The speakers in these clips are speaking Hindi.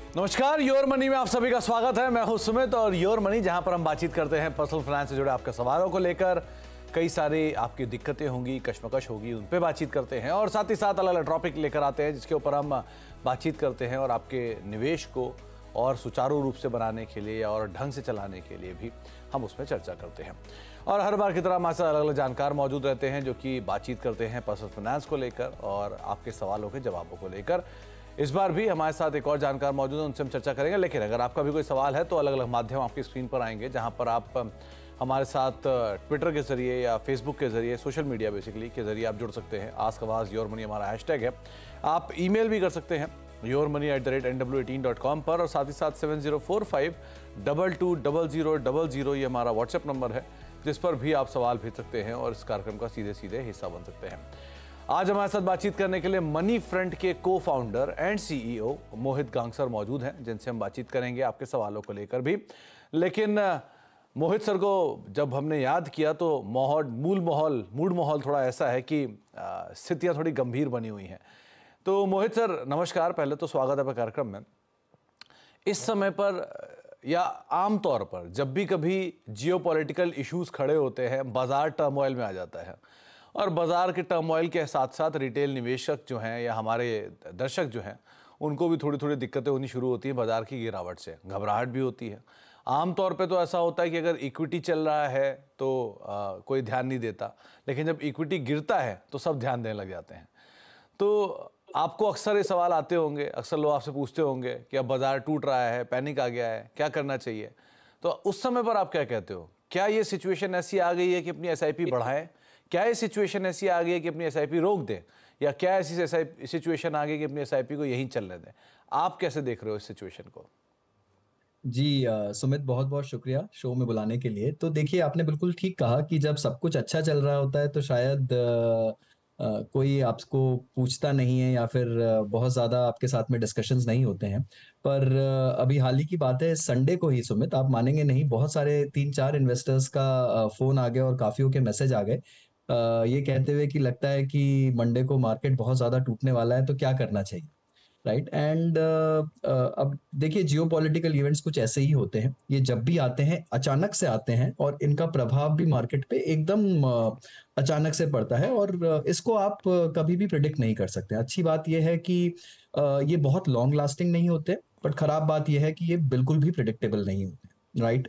नमस्कार, योर मनी में आप सभी का स्वागत है। मैं हूं सुमित और योर मनी जहां पर हम बातचीत करते हैं पर्सनल फाइनेंस से जुड़े आपके सवालों को लेकर। कई सारी आपकी दिक्कतें होंगी, कश्मकश होगी, उन पे बातचीत करते हैं और साथ ही साथ अलग अलग टॉपिक लेकर आते हैं जिसके ऊपर हम बातचीत करते हैं और आपके निवेश को और सुचारू रूप से बनाने के लिए और ढंग से चलाने के लिए भी हम उसमें चर्चा करते हैं। और हर बार की तरह हमारे साथ अलग अलग जानकार मौजूद रहते हैं जो कि बातचीत करते हैं पर्सनल फाइनेंस को लेकर और आपके सवालों के जवाबों को लेकर। इस बार भी हमारे साथ एक और जानकार मौजूद है, उनसे हम चर्चा करेंगे। लेकिन अगर आपका भी कोई सवाल है तो अलग अलग माध्यम आपकी स्क्रीन पर आएंगे जहां पर आप हमारे साथ ट्विटर के जरिए या फेसबुक के जरिए, सोशल मीडिया बेसिकली के जरिए आप जुड़ सकते हैं। आस्क आवाज योर मनी हमारा हैशटैग है। आप ईमेल भी कर सकते हैं yourmoney@nw18.com पर और साथ ही साथ 7045220000 ये हमारा व्हाट्सएप नंबर है जिस पर भी आप सवाल भेज सकते हैं और इस कार्यक्रम का सीधे सीधे हिस्सा बन सकते हैं। आज हमारे साथ बातचीत करने के लिए मनी फ्रंट के को-फाउंडर एंड सीईओ मोहित गांगसर मौजूद हैं जिनसे हम बातचीत करेंगे आपके सवालों को लेकर भी। लेकिन मोहित सर को जब हमने याद किया तो मूड माहौल थोड़ा ऐसा है कि स्थितियां थोड़ी गंभीर बनी हुई हैं। तो मोहित सर नमस्कार, पहले तो स्वागत है आपका कार्यक्रम में। इस समय पर या आम तौर पर जब भी कभी जियोपॉलिटिकल इश्यूज खड़े होते हैं, बाजार टर्मोइल में आ जाता है और बाजार के टर्मोइल के साथ साथ रिटेल निवेशक जो हैं या हमारे दर्शक जो हैं उनको भी थोड़ी थोड़ी दिक्कतें होनी शुरू होती हैं बाजार की गिरावट से, घबराहट भी होती है। आम तौर पे तो ऐसा होता है कि अगर इक्विटी चल रहा है तो कोई ध्यान नहीं देता, लेकिन जब इक्विटी गिरता है तो सब ध्यान देने लग जाते हैं। तो आपको अक्सर ये सवाल आते होंगे, अक्सर लोग आपसे पूछते होंगे कि अब बाजार टूट रहा है, पैनिक आ गया है, क्या करना चाहिए। तो उस समय पर आप क्या कहते हो? क्या ये सिचुएशन ऐसी आ गई है कि अपनी एसआईपी बढ़ाएं? क्या ये सिचुएशन ऐसी आ गई है कि अपनी एसआईपी रोक दें? या क्या ऐसी सिचुएशन आ गई कि अपनी एसआईपी को यहीं चलने दें? आप कैसे देख रहे हो इस सिचुएशन को? जी सुमित, बहुत बहुत शुक्रिया शो में बुलाने के लिए। तो देखिए, आपने बिल्कुल ठीक कहा कि जब सब कुछ अच्छा चल रहा होता है तो शायद कोई आपको पूछता नहीं है या फिर बहुत ज़्यादा आपके साथ में डिस्कशंस नहीं होते हैं। पर अभी हाल ही की बात है, संडे को ही सुमित, आप मानेंगे नहीं, बहुत सारे 3-4 इन्वेस्टर्स का फ़ोन आ गया और काफ़ियों के मैसेज आ गए ये कहते हुए कि लगता है कि मंडे को मार्केट बहुत ज़्यादा टूटने वाला है, तो क्या करना चाहिए, राइट। एंड अब देखिए, जियोपॉलिटिकल इवेंट्स कुछ ऐसे ही होते हैं। ये जब भी आते हैं अचानक से आते हैं और इनका प्रभाव भी मार्केट पे एकदम अचानक से पड़ता है और इसको आप कभी भी प्रिडिक्ट नहीं कर सकते। अच्छी बात यह है कि ये बहुत लॉन्ग लास्टिंग नहीं होते, बट खराब बात यह है कि ये बिल्कुल भी प्रिडिक्टेबल नहीं होते, राइट।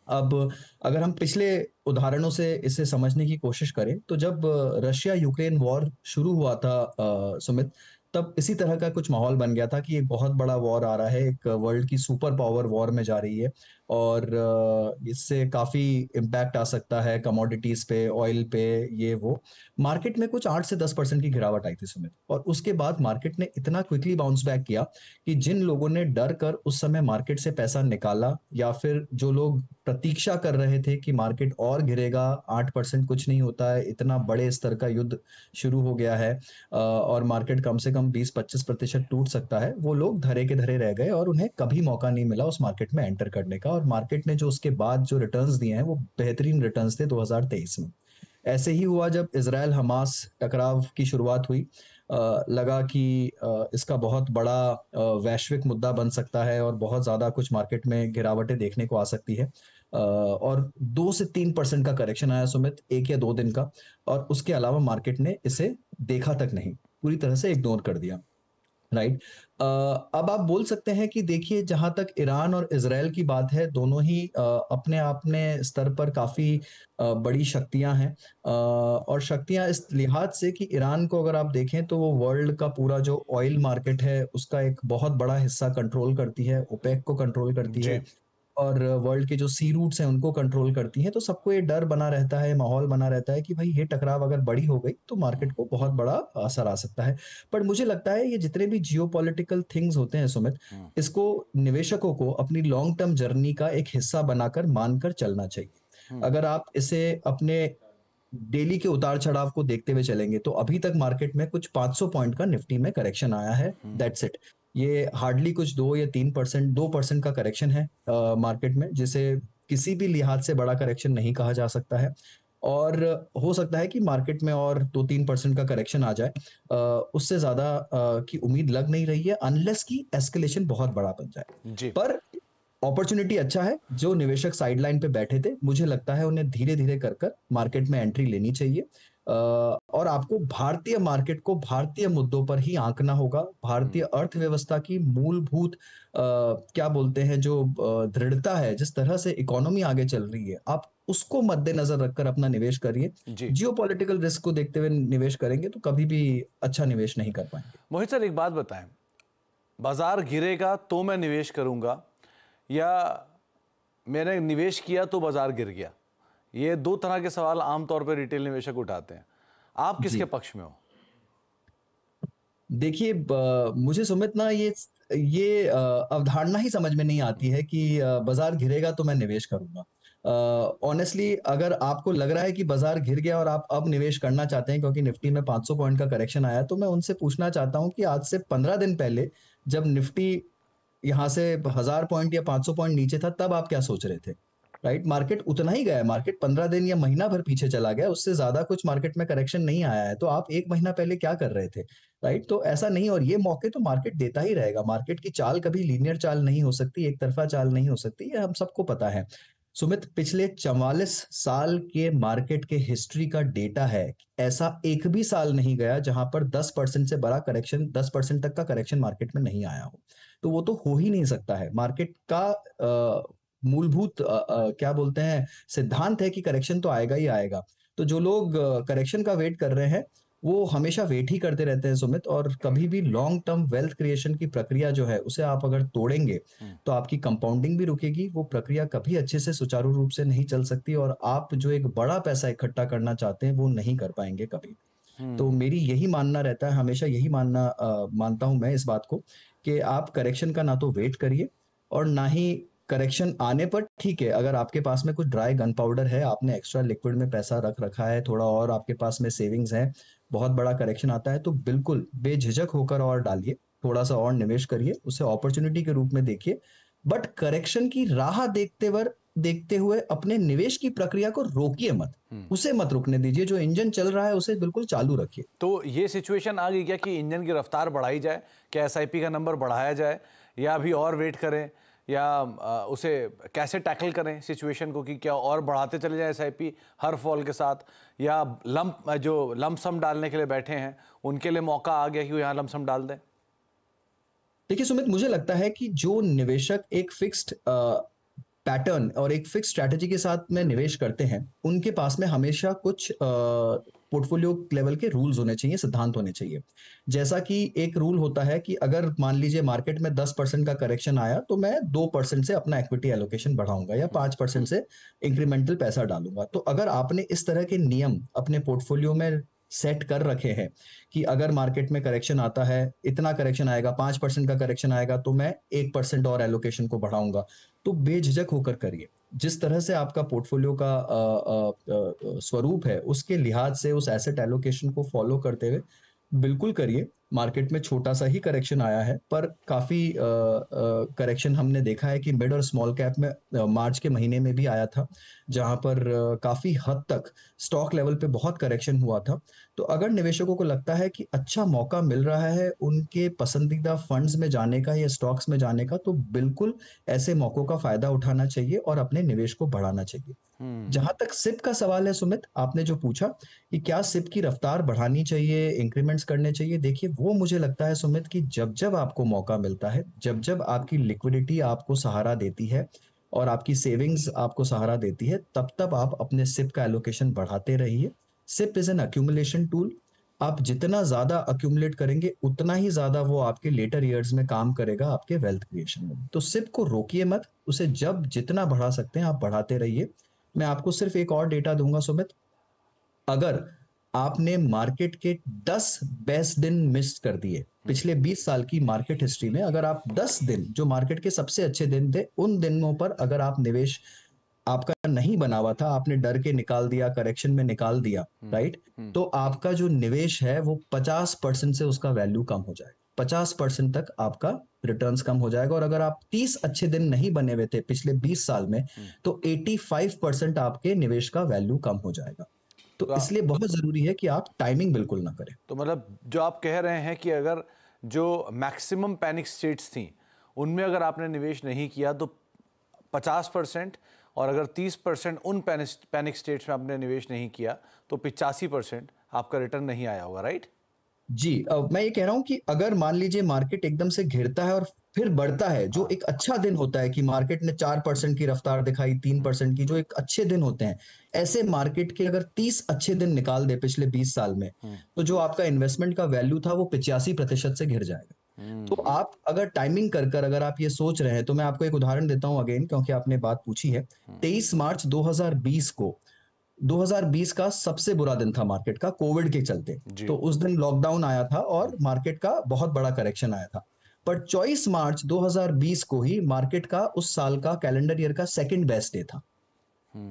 अब अगर हम पिछले उदाहरणों से इसे समझने की कोशिश करें तो जब रशिया यूक्रेन वॉर शुरू हुआ था सुमित, तब इसी तरह का कुछ माहौल बन गया था कि एक बहुत बड़ा वॉर आ रहा है, एक वर्ल्ड की सुपर पावर वॉर में जा रही है और इससे काफ़ी इम्पैक्ट आ सकता है कमोडिटीज़ पे, ऑयल पे, ये वो। मार्केट में कुछ 8 से 10% की गिरावट आई थी सुमित, और उसके बाद मार्केट ने इतना क्विकली बाउंस बैक किया कि जिन लोगों ने डर कर उस समय मार्केट से पैसा निकाला या फिर जो लोग प्रतीक्षा कर रहे थे कि मार्केट और गिरेगा, 8% कुछ नहीं होता है, इतना बड़े स्तर का युद्ध शुरू हो गया है और मार्केट कम से कम 20-25% टूट सकता है, वो लोग धरे के धरे रह गए और उन्हें कभी मौका नहीं मिला उस मार्केट में एंटर करने का। और मार्केट ने जो उसके बाद जो रिटर्न्स दिए हैं वो बेहतरीन रिटर्न्स थे 2023 में। ऐसे ही हुआ जब इजराइल हमास टकराव की शुरुआत हुई, लगा कि इसका बहुत बड़ा वैश्विक मुद्दा बन सकता है और बहुत ज़्यादा कुछ मार्केट में गिरावटें देखने को आ सकती है और 2 से 3% का करेक्शन आया सुमित, 1 या 2 दिन का। और उसके अलावा मार्केट ने इसे देखा तक नहीं, पूरी तरह से इग्नोर कर दिया, राइट। अब आप बोल सकते हैं कि देखिए, जहां तक ईरान और इजराइल की बात है, दोनों ही अपने आप में स्तर पर काफी बड़ी शक्तियां हैं और शक्तियां इस लिहाज से कि ईरान को अगर आप देखें तो वो वर्ल्ड का पूरा जो ऑयल मार्केट है उसका एक बहुत बड़ा हिस्सा कंट्रोल करती है, ओपेक को कंट्रोल करती जी। है और वर्ल्ड के जो सी रूट्स हैं उनको कंट्रोल करती हैं। तो सबको ये डर बना रहता है, माहौल बना रहता है कि भाई ये टकराव अगर बड़ी हो गई तो मार्केट को बहुत बड़ा असर आ सकता है। पर मुझे लगता है ये जितने भी जियोपॉलिटिकल थिंग्स होते हैं सुमित, इसको निवेशकों को अपनी लॉन्ग टर्म जर्नी का एक हिस्सा बनाकर मानकर चलना चाहिए। अगर आप इसे अपने डेली के उतार चढ़ाव को देखते हुए चलेंगे तो अभी तक मार्केट में कुछ 500 पॉइंट का निफ्टी में करेक्शन आया है, दैट्स इट। ये हार्डली कुछ 2 या 3%, 2% का करेक्शन है मार्केट में, जिसे किसी भी लिहाज से बड़ा करेक्शन नहीं कहा जा सकता है। और हो सकता है कि मार्केट में और 2-3% का करेक्शन आ जाए। उससे ज़्यादा की उम्मीद लग नहीं रही है, अनलेस कि एस्केलेशन बहुत बड़ा बन जाए। जी। पर अपॉर्चुनिटी अच्छा है, जो निवेशक साइडलाइन पे बैठे थे, मुझे लगता है उन्हें धीरे-धीरे कर कर मार्केट में एंट्री लेनी चाहिए। और आपको भारतीय मार्केट को भारतीय मुद्दों पर ही आंकना होगा। भारतीय अर्थव्यवस्था की मूलभूत क्या बोलते हैं जो दृढ़ता है, जिस तरह से इकोनॉमी आगे चल रही है, आप उसको मद्देनजर रखकर अपना निवेश करिए। जी। जियोपॉलिटिकल रिस्क को देखते हुए निवेश करेंगे तो कभी भी अच्छा निवेश नहीं कर पाएंगे। मोहित सर, एक बात बताएं, बाजार गिरेगा तो मैं निवेश करूंगा, या मैंने निवेश किया तो बाजार गिर गया? ये दो तरह के सवाल आमतौर पर रिटेल निवेशक उठाते हैं। आप किसके जी। पक्ष में हो? देखिए, मुझे सुमित ना ये अवधारणा ही समझ में नहीं आती है कि बाजार गिरेगा तो मैं निवेश करूंगा। ऑनेस्टली अगर आपको लग रहा है कि बाजार गिर गया और आप अब निवेश करना चाहते हैं क्योंकि निफ्टी में 500 पॉइंट का करेक्शन आया, तो मैं उनसे पूछना चाहता हूं कि आज से 15 दिन पहले जब निफ्टी यहाँ से 1000 पॉइंट या 500 पॉइंट नीचे था, तब आप क्या सोच रहे थे? राइट, मार्केट उतना ही गया है, मार्केट 15 दिन या महीना भर पीछे चला गया, उससे ज्यादा कुछ मार्केट में करेक्शन नहीं आया है। तो आप एक महीना पहले क्या कर रहे थे? राइट, तो ऐसा नहीं, और ये मौके तो मार्केट देता ही रहेगा। मार्केट की चाल कभी लीनियर चाल नहीं हो सकती, एक तरफा चाल नहीं हो सकती, ये हम सबको पता है। सुमित, पिछले 44 साल के मार्केट के हिस्ट्री का डेटा है, ऐसा एक भी साल नहीं गया जहां पर 10% से बड़ा करेक्शन, 10% तक का करेक्शन मार्केट में नहीं आया हो। तो वो तो हो ही नहीं सकता है। मार्केट का मूलभूत क्या बोलते हैं सिद्धांत है कि करेक्शन तो आएगा ही आएगा। तो जो लोग करेक्शन का वेट कर रहे हैं, वो हमेशा वेट ही करते रहते हैं सुमित, और कभी भी लॉन्ग टर्म वेल्थ क्रिएशन की प्रक्रिया जो है उसे आप अगर तोड़ेंगे तो आपकी कंपाउंडिंग भी रुकेगी। वो प्रक्रिया कभी अच्छे से सुचारू रूप से नहीं चल सकती, और आप जो एक बड़ा पैसा इकट्ठा करना चाहते हैं वो नहीं कर पाएंगे कभी। तो मेरी यही मानना रहता है, हमेशा यही मानता हूं मैं इस बात को, कि आप करेक्शन का ना तो वेट करिए और ना ही करेक्शन आने पर, ठीक है, अगर आपके पास में कुछ ड्राई गन पाउडर है, आपने एक्स्ट्रा लिक्विड में पैसा रख रखा है थोड़ा, और आपके पास में सेविंग्स है, बहुत बड़ा करेक्शन आता है तो बिल्कुल बेझिझक होकर और डालिए, थोड़ा सा और निवेश करिए, उसे अपॉर्चुनिटी के रूप में देखिए। बट करेक्शन की राह देखते हुए अपने निवेश की प्रक्रिया को रोकिए मत, उसे मत रुकने दीजिए। जो इंजन चल रहा है उसे बिल्कुल चालू रखिए। तो ये सिचुएशन आ गई क्या कि इंजन की रफ्तार बढ़ाई जाए, क्या एसआईपी का नंबर बढ़ाया जाए, या अभी और वेट करें, या उसे कैसे टैकल करें सिचुएशन को, कि क्या और बढ़ाते चले जाएं एसआईपी हर फॉल के साथ, या जो लंप सम डालने के लिए बैठे हैं उनके लिए मौका आ गया कि वो यहाँ लंप सम डाल दें? देखिए सुमित, मुझे लगता है कि जो निवेशक एक फिक्स्ड पैटर्न और एक फिक्स स्ट्रैटेजी के साथ में निवेश करते हैं, उनके पास में हमेशा कुछ पोर्टफोलियो लेवल के रूल्स होने चाहिए, सिद्धांत होने चाहिए। जैसा कि एक रूल होता है कि अगर मान लीजिए मार्केट में 10% का करेक्शन आया तो मैं 2% से अपना इक्विटी एलोकेशन बढ़ाऊंगा या 5% से इंक्रीमेंटल पैसा डालूंगा। तो अगर आपने इस तरह के नियम अपने पोर्टफोलियो में सेट कर रखे हैं कि अगर मार्केट में करेक्शन आता है, इतना करेक्शन आएगा, 5% का करेक्शन आएगा तो मैं 1% और एलोकेशन को बढ़ाऊंगा, तो बेझिझक होकर करिए। जिस तरह से आपका पोर्टफोलियो का स्वरूप है, उसके लिहाज से उस एसेट एलोकेशन को फॉलो करते हुए बिल्कुल करिए। मार्केट में छोटा सा ही करेक्शन आया है, पर काफी करेक्शन हमने देखा है कि मिड और स्मॉल कैप में मार्च के महीने में भी आया था, जहां पर काफी हद तक स्टॉक लेवल पे बहुत करेक्शन हुआ था। तो अगर निवेशकों को लगता है कि अच्छा मौका मिल रहा है उनके पसंदीदा फंड्स में जाने का या स्टॉक्स में जाने का, तो बिल्कुल ऐसे मौकों का फायदा उठाना चाहिए और अपने निवेश को बढ़ाना चाहिए। जहां तक सिप का सवाल है सुमित, आपने जो पूछा कि क्या सिप की रफ्तार बढ़ानी चाहिए, इंक्रीमेंट्स करने चाहिए, देखिए वो मुझे लगता है सुमित कि जब जब आपको मौका मिलता है, जब जब आपकी लिक्विडिटी आपको सहारा देती है और आपकी सेविंग्स आपको सहारा देती है, तब तब आप अपने सिप का एलोकेशन बढ़ाते रहिए। SIP is an accumulation tool. आप जितना ज्यादा अक्यूमुलेट करेंगे उतना ही ज्यादा वो आपके लेटर ईयर्स में काम करेगा, आपके वेल्थ क्रिएशन में। तो सिप को रोकिए मत, उसे जब जितना बढ़ा सकते हैं आप बढ़ाते रहिए। मैं आपको सिर्फ एक और डेटा दूंगा सुमित, अगर आपने मार्केट के 10 बेस्ट दिन मिस कर दिए पिछले 20 साल की मार्केट हिस्ट्री में, अगर आप 10 दिन जो मार्केट के सबसे अच्छे दिन थे, उन दिनों पर अगर आप निवेश आपका नहीं बना हुआ था, आपने डर के निकाल दिया, करेक्शन में निकाल दिया, राइट, तो आपका जो निवेश है वो 50% से उसका वैल्यू कम हो जाएगा। 50% तक आपका रिटर्न्स कम हो जाएगा। और अगर आप 30 अच्छे दिन नहीं बने हुए थे पिछले 20 साल में, तो 85% आपके निवेश का वैल्यू कम हो जाएगा। तो तो इसलिए बहुत जरूरी है कि आप टाइमिंग बिल्कुल ना करें। तो मतलब जो आप कह रहे हैं कि अगर जो मैक्सिमम पैनिक स्टेट्स थी उनमें अगर आपने निवेश नहीं किया तो 50%, और अगर 30% उन पैनिक स्टेट्स में आपने निवेश नहीं किया तो 85% आपका रिटर्न नहीं आया होगा, राइट? जी, मैं ये कह रहा हूं कि अगर मान लीजिए मार्केट एकदम से गिरता है और फिर बढ़ता है, जो एक अच्छा दिन होता है कि मार्केट ने 4% की रफ्तार दिखाई, 3% की, जो एक अच्छे दिन होते हैं, ऐसे मार्केट के अगर 30 अच्छे दिन निकाल दे पिछले 20 साल में, तो जो आपका इन्वेस्टमेंट का वैल्यू था वो 85% से गिर जाएगा। तो आप अगर टाइमिंग कर कर अगर आप ये सोच रहे हैं, तो मैं आपको एक उदाहरण देता हूं अगेन, क्योंकि आपने बात पूछी है। 23 मार्च 2020 को, 2020 का सबसे बुरा दिन था मार्केट का, कोविड के चलते। जी। तो उस दिन लॉकडाउन आया था और मार्केट का बहुत बड़ा करेक्शन आया था। पर 24 मार्च 2020 को ही मार्केट का उस साल का कैलेंडर ईयर का सेकंड बेस्ट डे था।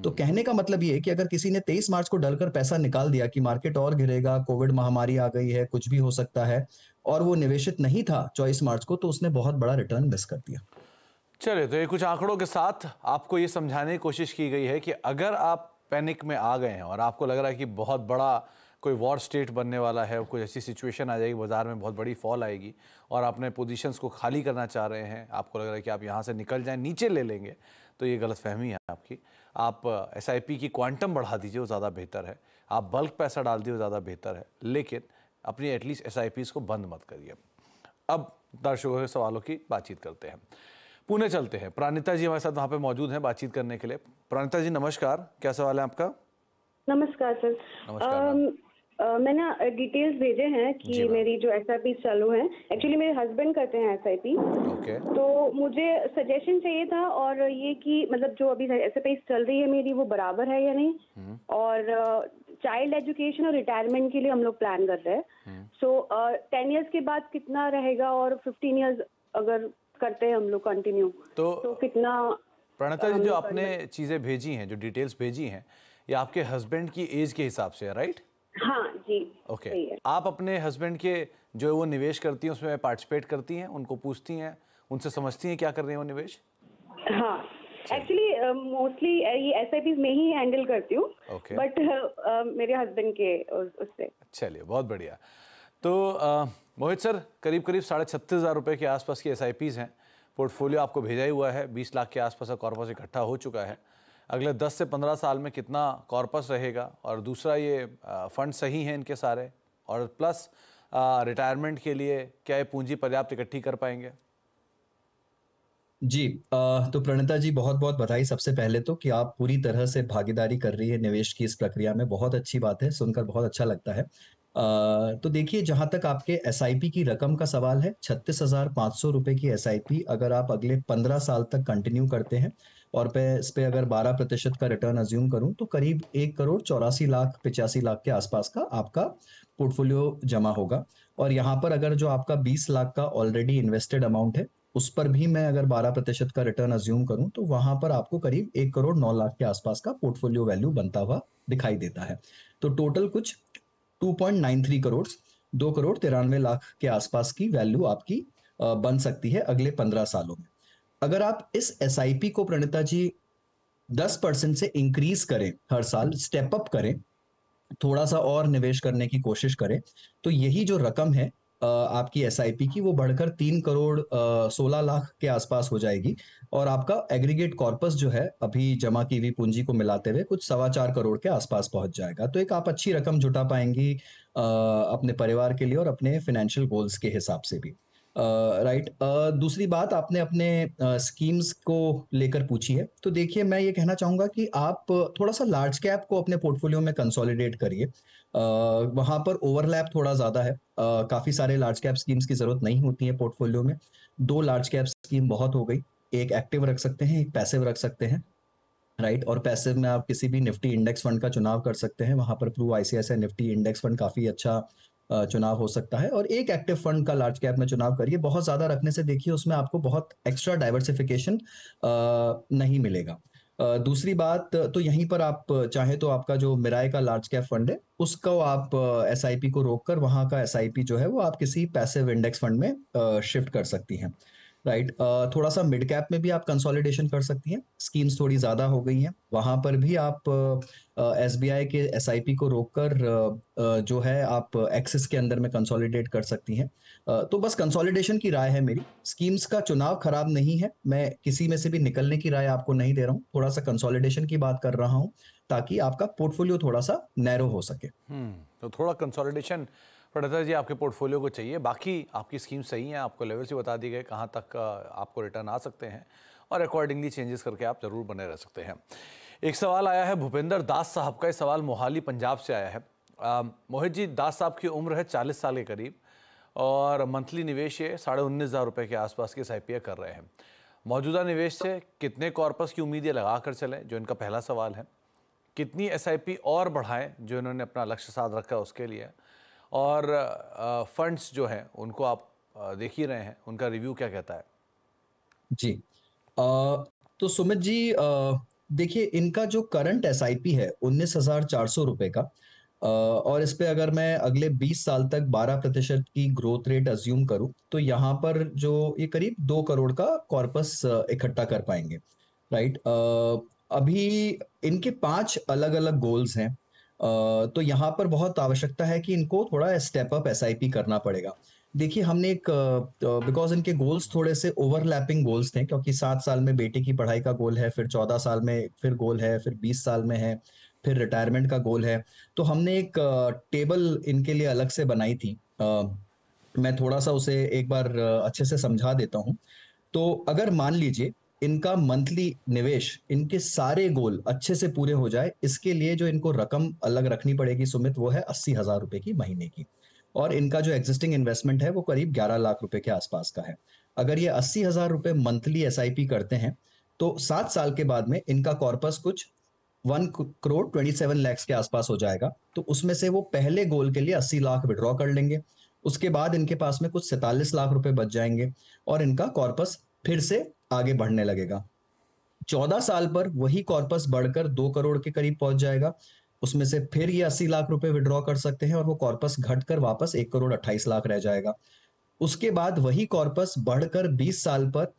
तो कहने का मतलब ये है कि अगर किसी ने 23 मार्च को डरकर पैसा निकाल दिया कि मार्केट और गिरेगा, कोविड महामारी आ गई है, कुछ भी हो सकता है, और वो निवेशित नहीं था 24 मार्च को, तो उसने बहुत बड़ा रिटर्न मिस कर दिया। चलिए, तो ये कुछ आंकड़ों के साथ आपको ये समझाने की कोशिश की गई है कि अगर आप पैनिक में आ गए हैं और आपको लग रहा है कि बहुत बड़ा कोई वॉर स्टेट बनने वाला है, कोई ऐसी सिचुएशन आ जाएगी, बाजार में बहुत बड़ी फॉल आएगी और आपने पोजीशंस को खाली करना चाह रहे हैं, आपको लग रहा है कि आप यहाँ से निकल जाएं, नीचे ले लेंगे, तो ये गलतफहमी है आपकी। आप SIP की क्वांटम बढ़ा दीजिए, वो ज़्यादा बेहतर है। आप बल्क पैसा डाल दीजिए, वो ज़्यादा बेहतर है। लेकिन अपनी एटलीस्ट SIPs को बंद मत करिए। अब दर्शकों के सवालों की बातचीत करते हैं। पुणे चलते हैं। प्राणिता जी हमारे साथ वहाँ पे मौजूद हैं बातचीत करने के लिए। प्राणिता जी नमस्कार, क्या सवाल है आपका? नमस्कार सर। नमस्कार मैम। मैंने डिटेल्स भेजे हैं जी कि मैम। मेरी जो SIP चालू है, एक्चुअली मेरे हस्बैंड करते हैं SIP, ओके। तो मुझे सजेशन चाहिए था, और ये कि मतलब जो अभी SIP चल रही है मेरी, वो बराबर है या नहीं, और चाइल्ड एजुकेशन और रिटायरमेंट के लिए हम लोग प्लान कर रहे हैं। सो 10 इयर्स के बाद कितना रहेगा, और 15 इयर्स अगर करते हैं हम लोग कंटिन्यू, तो कितना? प्रणता जी, जो आपने चीजें भेजी हैं, जो डिटेल्स भेजी हैं, ये आपके हस्बैंड की एज के हिसाब से है, राइट? हाँ जी। ओके। सही है। आप अपने हस्बैंड के जो वो निवेश करती हैं उसमें पार्टिसिपेट करती हैं, उनको पूछती हैं, उनसे समझती हैं क्या कर रहे हैं वो निवेश? हाँ, एक्चुअली मोस्टली ये SIP में ही हैंडल करती हूँ, Okay. बट मेरे हस्बैंड के उससे। चलिए, बहुत बढ़िया। तो मोहित सर, करीब करीब 36,500 रुपये के आसपास की SIPs हैं। पोर्टफोलियो आपको भेजा ही हुआ है, 20 लाख के आसपास का कॉर्पस इकट्ठा हो चुका है। अगले 10 से 15 साल में कितना कॉर्पस रहेगा, और दूसरा ये फंड सही हैं इनके सारे, और प्लस रिटायरमेंट के लिए क्या ये पूंजी पर्याप्त इकट्ठी कर पाएंगे? जी, तो प्रणिता जी बहुत बहुत बधाई सबसे पहले तो कि आप पूरी तरह से भागीदारी कर रही है निवेश की इस प्रक्रिया में। बहुत अच्छी बात है, सुनकर बहुत अच्छा लगता है। तो देखिए, जहां तक आपके SIP की रकम का सवाल है, 36,500 रुपए की SIP अगर आप अगले 15 साल तक कंटिन्यू करते हैं, और इस पे अगर 12% का रिटर्न अज्यूम करूं, तो करीब 1,84,85,00,000 के आसपास का आपका पोर्टफोलियो जमा होगा। और यहाँ पर अगर जो आपका 20 लाख का ऑलरेडी इन्वेस्टेड अमाउंट है, उस पर भी मैं अगर 12% का रिटर्न अज्यूम करूं, तो वहां पर आपको करीब 1,09,00,000 के आसपास का पोर्टफोलियो वैल्यू बनता हुआ दिखाई देता है। तो टोटल कुछ 2.93 करोड़, 2,93,00,000 के आसपास की वैल्यू आपकी बन सकती है अगले 15 सालों में। अगर आप इस SIP को प्रणिता जी 10% से इंक्रीज करें, हर साल स्टेप अप करें, थोड़ा सा और निवेश करने की कोशिश करें, तो यही जो रकम है आपकी SIP की, वो बढ़कर 3,16,00,000 के आसपास हो जाएगी। और आपका एग्रीगेट कॉर्पस जो है अभी जमा की हुई पूंजी को मिलाते हुए कुछ 4.25 करोड़ के आसपास पहुंच जाएगा। तो एक आप अच्छी रकम जुटा पाएंगी अपने परिवार के लिए और अपने फाइनेंशियल गोल्स के हिसाब से भी। राइट। दूसरी बात आपने अपने स्कीम्स को लेकर पूछी है, तो देखिए मैं ये कहना चाहूंगा कि आप थोड़ा सा लार्ज कैप को अपने पोर्टफोलियो में कंसोलिडेट करिए। वहां पर ओवरलैप थोड़ा ज्यादा है, काफी सारे लार्ज कैप स्कीम्स की जरूरत नहीं होती है पोर्टफोलियो में। 2 लार्ज कैप स्कीम बहुत हो गई, एक एक्टिव रख सकते हैं, एक पैसिव रख सकते हैं। राइट। और पैसिव में आप किसी भी निफ्टी इंडेक्स फंड का चुनाव कर सकते हैं, वहां पर Pru ICICI Nifty index fund काफी अच्छा चुनाव हो सकता है। और एक एक्टिव फंड का लार्ज कैप में चुनाव करिए। बहुत ज्यादा रखने से देखिए उसमें आपको बहुत एक्स्ट्रा डाइवर्सिफिकेशन नहीं मिलेगा। दूसरी बात तो यहीं पर आप चाहे तो आपका जो मिराय का लार्ज कैप फंड है उसको आप एसआईपी को रोककर वहां का एसआईपी जो है वो आप किसी पैसिव इंडेक्स फंड में शिफ्ट कर सकती हैं, राइट। थोड़ा सा मिड कैप में भी आप कंसोलिडेशन कर सकती हैं, स्कीम्स थोड़ी ज़्यादा हो गई हैं, वहां पर भी आप एसबीआई के एसआईपी को रोककर जो है आप एक्सिस के अंदर में कंसोलिडेट कर सकती हैं। तो बस कंसोलिडेशन की राय है मेरी, स्कीम्स का चुनाव खराब नहीं है, मैं किसी में से भी निकलने की राय आपको नहीं दे रहा हूँ, थोड़ा सा कंसोलिडेशन की बात कर रहा हूँ ताकि आपका पोर्टफोलियो थोड़ा सा नैरो हो सके। तो थोड़ा कंसोलिडेशन प्रणेता जी आपके पोर्टफोलियो को चाहिए। बाकी आपकी स्कीम सही है, आपको लेवल्स भी बता दी गए कहाँ तक आपको रिटर्न आ सकते हैं और अकॉर्डिंगली चेंजेस करके आप जरूर बने रह सकते हैं। एक सवाल आया है भूपेंद्र दास साहब का, ये सवाल मोहाली पंजाब से आया है। मोहित जी, दास साहब की उम्र है 40 साल के करीब और मंथली निवेश ये 19,500 रुपये के आसपास के SIP कर रहे हैं। मौजूदा निवेश से कितने कॉर्पस की उम्मीद ये लगा कर चलें, जो इनका पहला सवाल है। कितनी SIP और बढ़ाएं जो इन्होंने अपना लक्ष्य साध रखा है उसके लिए, और फंड्स जो हैं उनको आप देख ही रहे हैं, उनका रिव्यू क्या कहता है। जी तो सुमित जी देखिए इनका जो करंट SIP है 19,400 रुपए का, और इस पे अगर मैं अगले 20 साल तक 12% की ग्रोथ रेट अज्यूम करूं तो यहाँ पर जो ये करीब 2 करोड़ का कॉर्पस इकट्ठा कर पाएंगे, राइट। अभी इनके 5 अलग अलग गोल्स हैं, तो यहाँ पर बहुत आवश्यकता है कि इनको थोड़ा स्टेप अप SIP करना पड़ेगा। देखिए हमने एक बिकॉज इनके गोल्स थोड़े से ओवरलैपिंग गोल्स थे, क्योंकि 7 साल में बेटे की पढ़ाई का गोल है, फिर 14 साल में फिर गोल है, फिर 20 साल में है, फिर रिटायरमेंट का गोल है। तो हमने एक टेबल इनके लिए अलग से बनाई थी, मैं थोड़ा सा उसे एक बार अच्छे से समझा देता हूँ। तो अगर मान लीजिए इनका मंथली निवेश, इनके सारे गोल अच्छे से पूरे हो जाए, इसके लिए जो इनको रकम अलग रखनी पड़ेगी सुमित, वो है 80,000 रुपए की महीने की, और इनका जो एग्जिस्टिंग इन्वेस्टमेंट है वो करीब 11 लाख रुपए के आसपास का है। अगर ये 80,000 रुपए मंथली SIP करते हैं तो 7 साल के बाद में इनका कॉर्पस कुछ 1 करोड़ 27 लाख के आसपास हो जाएगा। तो उसमें से वो पहले गोल के लिए 80 लाख विड्रॉ कर लेंगे, उसके बाद इनके पास में कुछ 47 लाख रुपए बच जाएंगे और इनका कॉर्पस फिर से आगे बढ़ने लगेगा। 14 साल पर वही कॉर्पस बढ़कर 2 करोड़ के करीब पहुंच जाएगा, उसमें से फिर ये 80 लाख रुपए विड्रॉ कर सकते हैं और वो कॉर्पस घटकर वापस 1 करोड़ 28 लाख रह जाएगा। उसके बाद वही कॉर्पस बढ़कर 20 साल पर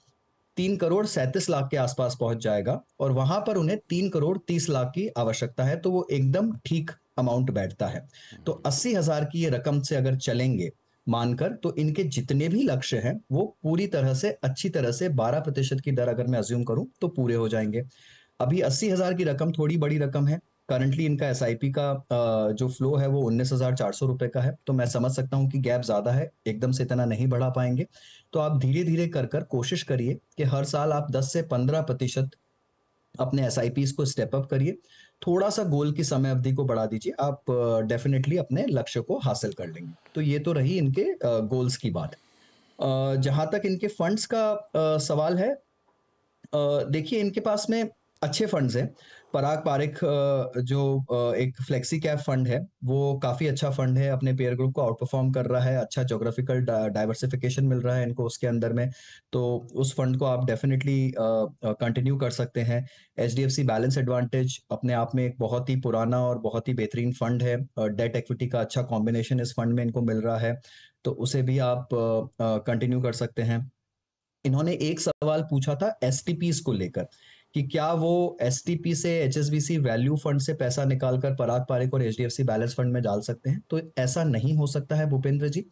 3 करोड़ 37 लाख के आसपास पहुंच जाएगा और वहां पर उन्हें 3 करोड़ 30 लाख की आवश्यकता है, तो वो एकदम ठीक अमाउंट बैठता है। तो 80,000 की ये रकम से अगर चलेंगे मानकर, तो इनके जितने भी लक्ष्य हैं वो पूरी तरह से अच्छी तरह से 12% की दर अगर मैं अज्यूम करूं तो पूरे हो जाएंगे। अभी 80,000 की रकम थोड़ी बड़ी रकम है, करंटली इनका SIP का जो फ्लो है वो 19,400 रुपए का है, तो मैं समझ सकता हूं कि गैप ज्यादा है, एकदम से इतना नहीं बढ़ा पाएंगे। तो आप धीरे धीरे कर कर कोशिश करिए कि हर साल आप 10 से 15% अपने SIPs को स्टेप अप करिए, थोड़ा सा गोल की समय अवधि को बढ़ा दीजिए, आप डेफिनेटली अपने लक्ष्य को हासिल कर लेंगे। तो ये तो रही इनके गोल्स की बात। जहां तक इनके फंड्स का सवाल है, देखिए इनके पास में अच्छे फंड्स हैं। पराग पारिख जो एक फ्लेक्सी कैप फंड है वो काफी अच्छा फंड है, अपने पेयर ग्रुप को आउट परफॉर्म कर रहा है, अच्छा ज्योग्राफिकल डाइवर्सिफिकेशन मिल रहा है इनको उसके अंदर में, तो उस फंड को आप डेफिनेटली कंटिन्यू कर सकते हैं। HDFC बैलेंस एडवांटेज अपने आप में एक बहुत ही पुराना और बहुत ही बेहतरीन फंड है, डेट इक्विटी का अच्छा कॉम्बिनेशन इस फंड में इनको मिल रहा है, तो उसे भी आप कंटिन्यू कर सकते हैं। इन्होंने एक सवाल पूछा था STPs को लेकर कि क्या वो STP से HSBC वैल्यू फंड से पैसा निकालकर पराग पारिख और HDFC बैलेंस फंड में डाल सकते हैं, तो ऐसा नहीं हो सकता है भूपेंद्र जी।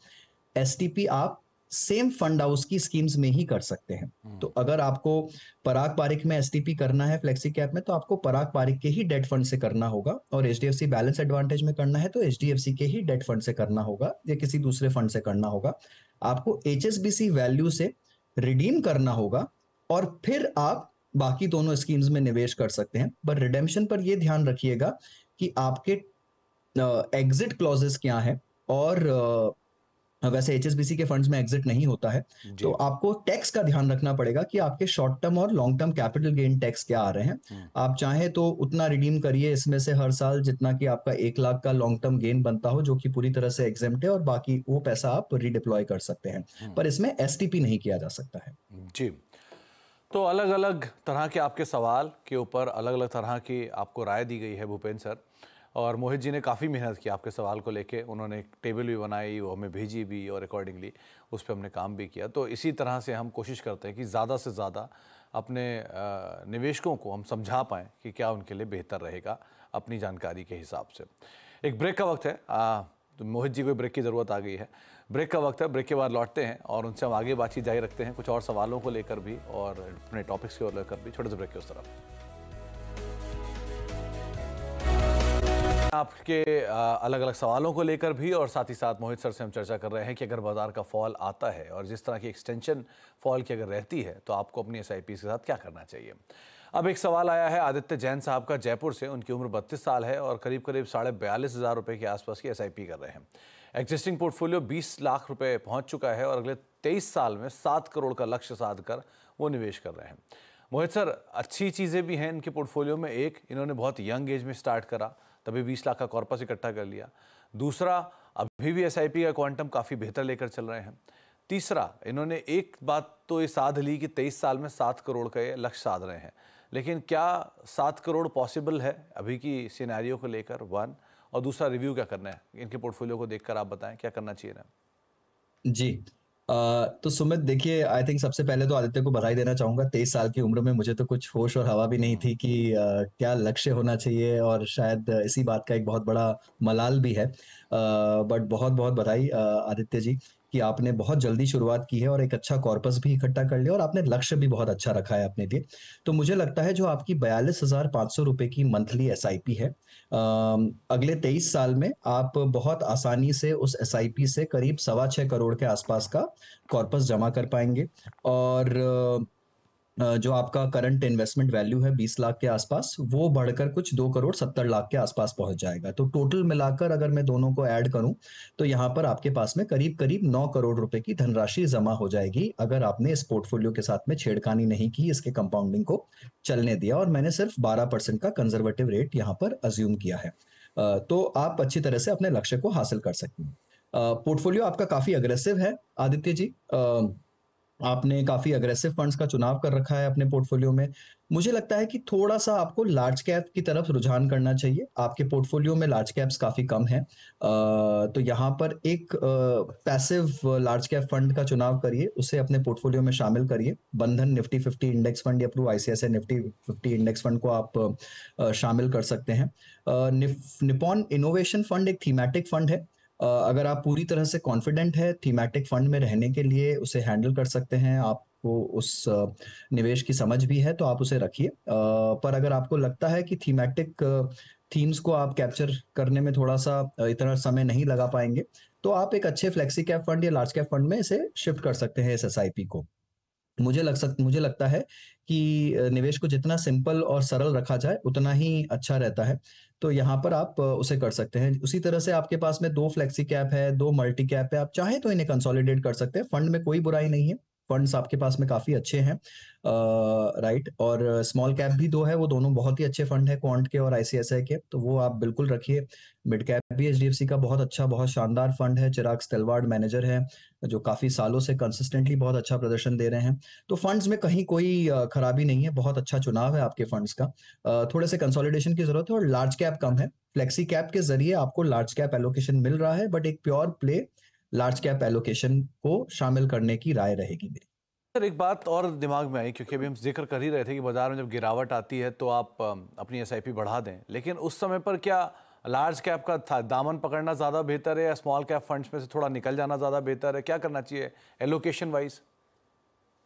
STP आप सेम फंड हाउस की स्कीम्स में ही कर सकते हैं। तो अगर आपको पराग पारिख में STP करना है फ्लेक्सी कैप में, तो आपको पराग पारिख के ही डेट फंड से करना होगा, और HDFC बैलेंस एडवांटेज में करना है तो HDFC के ही डेट फंड से करना होगा या किसी दूसरे फंड से करना होगा। आपको HSBC वैल्यू से रिडीम करना होगा और फिर आप बाकी दोनों स्कीम्स में निवेश कर सकते हैं। पर रिडेम्पशन पर यह ध्यान रखिएगा कि आपके एग्जिट क्लॉजेस क्या है, और वैसे HSBC के फंड्स में एग्जिट नहीं होता है, तो आपको टैक्स का ध्यान रखना पड़ेगा कि आपके शॉर्ट टर्म और long term capital gain tax क्या आ रहे हैं। आप चाहें तो उतना रिडीम करिए इसमें से हर साल जितना कि आपका 1 लाख का लॉन्ग टर्म गेन बनता हो, जो कि पूरी तरह से एग्जेम्प्ट है, और बाकी वो पैसा आप रीडिप्लॉय कर सकते हैं, पर इसमें STP नहीं किया जा सकता है। जी, तो अलग अलग तरह के आपके सवाल के ऊपर अलग अलग तरह की आपको राय दी गई है भूपेंद्र सर, और मोहित जी ने काफ़ी मेहनत की आपके सवाल को लेके। उन्होंने एक टेबल भी बनाई, वो हमें भेजी भी, और अकॉर्डिंगली उस पर हमने काम भी किया। तो इसी तरह से हम कोशिश करते हैं कि ज़्यादा से ज़्यादा अपने निवेशकों को हम समझा पाएँ कि क्या उनके लिए बेहतर रहेगा अपनी जानकारी के हिसाब से। एक ब्रेक का वक्त है, तो मोहित जी को ब्रेक की ज़रूरत आ गई है। ब्रेक का वक्त है, ब्रेक के बाद लौटते हैं और उनसे हम आगे बातचीत जारी रखते हैं, कुछ और सवालों को लेकर भी और अपने टॉपिक्स को लेकर भी। छोटे से ब्रेक के उस तरफ आपके अलग अलग सवालों को लेकर भी, और साथ ही साथ मोहित सर से हम चर्चा कर रहे हैं कि अगर बाजार का फॉल आता है और जिस तरह की एक्सटेंशन फॉल की अगर रहती है तो आपको अपनी SIP के साथ क्या करना चाहिए। अब एक सवाल आया है आदित्य जैन साहब का, जयपुर से। उनकी उम्र 32 साल है और करीब करीब 42,500 रुपये के आसपास की SIP कर रहे हैं। एग्जिस्टिंग पोर्टफोलियो 20 लाख रुपए पहुंच चुका है और अगले 23 साल में 7 करोड़ का लक्ष्य साध कर वो निवेश कर रहे हैं। मोहित सर, अच्छी चीज़ें भी हैं इनके पोर्टफोलियो में। एक, इन्होंने बहुत यंग एज में स्टार्ट करा, तभी 20 लाख का कॉर्पस इकट्ठा कर लिया। दूसरा, अभी भी SIP का क्वांटम काफ़ी बेहतर लेकर चल रहे हैं। तीसरा, इन्होंने एक बात तो ये साध ली कि 23 साल में 7 करोड़ का ये लक्ष्य साध रहे हैं, लेकिन क्या 7 करोड़ पॉसिबल है अभी की सिनेरियो को लेकर? वन, और दूसरा, रिव्यू क्या करना है इनके पोर्टफोलियो को देखकर, आप बताएं क्या करना चाहिए ना। जी। तो सुमित देखिए, आई थिंक सबसे पहले तो आदित्य को बधाई देना चाहूंगा। 23 साल की उम्र में मुझे तो कुछ होश और हवा भी नहीं थी कि क्या लक्ष्य होना चाहिए, और शायद इसी बात का एक बहुत बड़ा मलाल भी है। बट बहुत बहुत बधाई आदित्य जी, कि आपने बहुत जल्दी शुरुआत की है और एक अच्छा कॉर्पस भी इकट्ठा कर लिया, और आपने लक्ष्य भी बहुत अच्छा रखा है अपने लिए। तो मुझे लगता है जो आपकी 42,500 रुपए की मंथली SIP है, अगले 23 साल में आप बहुत आसानी से उस SIP से करीब 6.25 करोड़ के आसपास का कॉर्पस जमा कर पाएंगे। और जो आपका करंट इन्वेस्टमेंट वैल्यू है 20 लाख के आसपास, वो बढ़कर कुछ 2 करोड़ 70 लाख के आसपास पहुंच जाएगा। तो टोटल मिलाकर अगर मैं दोनों को ऐड करूं तो यहाँ पर आपके पास में करीब करीब 9 करोड़ रुपए की धनराशि जमा हो जाएगी, अगर आपने इस पोर्टफोलियो के साथ में छेड़खानी नहीं की, इसके कंपाउंडिंग को चलने दिया, और मैंने सिर्फ 12% का कंजर्वेटिव रेट यहाँ पर अज्यूम किया है। तो आप अच्छी तरह से अपने लक्ष्य को हासिल कर सकते हैं। पोर्टफोलियो आपका काफी अग्रेसिव है आदित्य जी। आपने काफी अग्रेसिव फंड्स का चुनाव कर रखा है अपने पोर्टफोलियो में। मुझे लगता है कि थोड़ा सा आपको लार्ज कैप की तरफ रुझान करना चाहिए। आपके पोर्टफोलियो में लार्ज कैप्स काफी कम है, तो यहाँ पर एक पैसिव लार्ज कैप फंड का चुनाव करिए, उसे अपने पोर्टफोलियो में शामिल करिए। बंधन निफ्टी 50 इंडेक्स फंड या ICICI निफ्टी 50 इंडेक्स फंड को आप शामिल कर सकते हैं। निपॉन इनोवेशन फंड एक थीमेटिक फंड है। अगर आप पूरी तरह से कॉन्फिडेंट है थीमेटिक फंड में रहने के लिए, उसे हैंडल कर सकते हैं, आपको उस निवेश की समझ भी है, तो आप उसे रखिए। पर अगर आपको लगता है कि थीमेटिक थीम्स को आप कैप्चर करने में थोड़ा सा इतना समय नहीं लगा पाएंगे, तो आप एक अच्छे फ्लेक्सी कैप फंड या लार्ज कैप फंड में इसे शिफ्ट कर सकते हैं, इस SIP को। मुझे लगता है कि निवेश को जितना सिंपल और सरल रखा जाए उतना ही अच्छा रहता है। तो यहाँ पर आप उसे कर सकते हैं। उसी तरह से आपके पास में 2 फ्लेक्सी कैप है, 2 मल्टी कैप है, आप चाहें तो इन्हें कंसोलिडेट कर सकते हैं। फंड में कोई बुराई नहीं है, फंड्स आपके पास में काफी अच्छे हैं, राइट। और स्मॉल कैप भी 2 है, वो दोनों बहुत ही अच्छे फंड है, क्वांट के और ICICI के, तो वो आप बिल्कुल रखिए। मिड कैप भी HDFC का बहुत अच्छा, बहुत शानदार फंड है। चिराग स्टेलवार्ड मैनेजर है, जो काफी सालों से कंसिस्टेंटली बहुत अच्छा प्रदर्शन दे रहे हैं। तो फंड्स में कहीं कोई खराबी नहीं है, बहुत अच्छा चुनाव है आपके फंड्स का। थोड़े से कंसोलिडेशन की जरूरत है, और लार्ज कैप कम है। फ्लेक्सी कैप के जरिए आपको लार्ज कैप एलोकेशन मिल रहा है, बट एक pure play large cap allocation को शामिल करने की राय रहेगी मेरी। सर, एक बात और दिमाग में आई, क्योंकि अभी हम जिक्र कर ही रहे थे कि बाजार में जब गिरावट आती है तो आप अपनी SIP बढ़ा दें, लेकिन उस समय पर क्या लार्ज कैप का दामन पकड़ना ज़्यादा बेहतर है या स्मॉल कैप फंड्स में से थोड़ा निकल जाना ज़्यादा बेहतर है? क्या करना चाहिए एलोकेशन वाइज?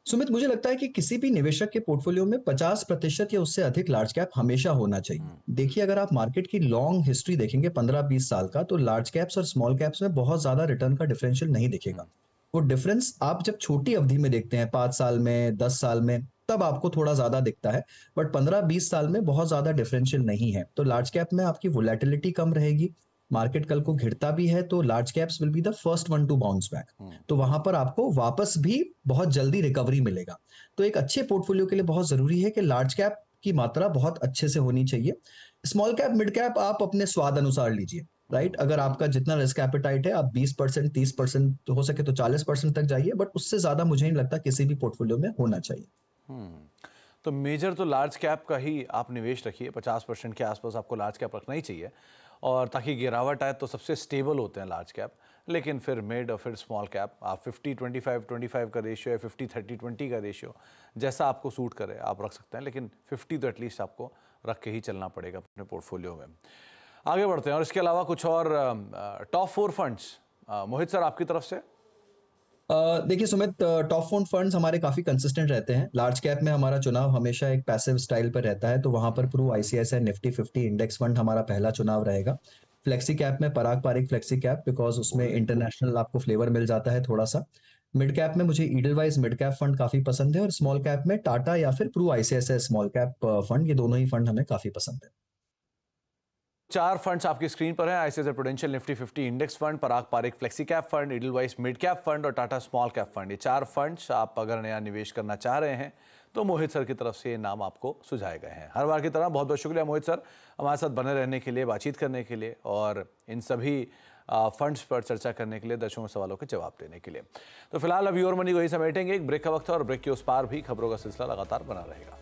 सुमित, मुझे लगता है कि किसी भी निवेशक के पोर्टफोलियो में 50% या उससे अधिक लार्ज कैप हमेशा होना चाहिए। देखिए, अगर आप मार्केट की लॉन्ग हिस्ट्री देखेंगे 15-20 साल का, तो लार्ज कैप्स और स्मॉल कैप्स में बहुत ज्यादा रिटर्न का डिफरेंशियल नहीं दिखेगा। वो डिफरेंस आप जब छोटी अवधि में देखते हैं, 5 साल में, 10 साल में, तब आपको थोड़ा ज्यादा दिखता है, बट 15-20 साल में बहुत ज्यादा डिफरेंशियल नहीं है। तो लार्ज कैप में आपकी वोलेटिलिटी कम रहेगी, मार्केट कल को घिरता भी है तो large caps will be the first one two bounce back. तो वहां पर आपको वापस भी बहुत जल्दी रिकवरी मिलेगा। तो एक अच्छे पोर्टफोलियो के लिए बहुत जरूरी है कि लार्ज कैप की मात्रा बहुत अच्छे से होनी चाहिए। स्मॉल कैप, मिड कैप आप अपने स्वाद अनुसार लीजिए, राइट। अगर आपका जितना रिस्क एपेटाइट है, आप 20%, 30%, हो सके तो 40% तक जाइए, बट उससे ज्यादा मुझे नहीं लगता किसी भी पोर्टफोलियो में होना चाहिए। तो मेजर तो लार्ज कैप का ही आप निवेश रखिए, 50% के आसपास आपको लार्ज कैप रखना ही चाहिए, और ताकि गिरावट आए तो सबसे स्टेबल होते हैं लार्ज कैप। लेकिन फिर मिड और फिर स्मॉल कैप आप 50-25-25 का रेशियो है, 50-30-20 का रेशियो, जैसा आपको सूट करे आप रख सकते हैं, लेकिन 50 तो एटलीस्ट आपको रख के ही चलना पड़ेगा अपने पोर्टफोलियो में। आगे बढ़ते हैं, और इसके अलावा कुछ और टॉप 4 फंड्स मोहित सर आपकी तरफ से। देखिए सुमित, टॉप फोन फंड्स हमारे काफी कंसिस्टेंट रहते हैं। लार्ज कैप में हमारा चुनाव हमेशा एक पैसिव स्टाइल पर रहता है, तो वहां पर Pru ICICI Nifty 50 index fund हमारा पहला चुनाव रहेगा। फ्लेक्सी कैप में Parag Parikh flexi cap, because उसमें इंटरनेशनल आपको फ्लेवर मिल जाता है थोड़ा सा। मिड कैप में मुझे ईडलवाइज मिड कैप फंड काफी पसंद है, और स्मॉल कैप में टाटा या फिर Pru ICICI small cap fund, ये दोनों ही फंड हमें काफी पसंद है। 4 फंड्स आपकी स्क्रीन पर हैं, ICICI Prudential Nifty 50 index fund, Parag Parikh flexi cap fund, Edelweiss mid cap fund और टाटा स्मॉल कैप फंड। ये 4 फंड्स आप अगर नया निवेश करना चाह रहे हैं तो मोहित सर की तरफ से ये नाम आपको सुझाए गए हैं। हर बार की तरह बहुत बहुत शुक्रिया मोहित सर हमारे साथ बने रहने के लिए, बातचीत करने के लिए, और इन सभी फंड्स पर चर्चा करने के लिए, दर्शकों के सवालों के जवाब देने के लिए। तो फिलहाल अभी और मनी को ही समेटेंगे, एक ब्रेक का वक्त है, और ब्रेक के उस पार भी खबरों का सिलसिला लगातार बना रहेगा।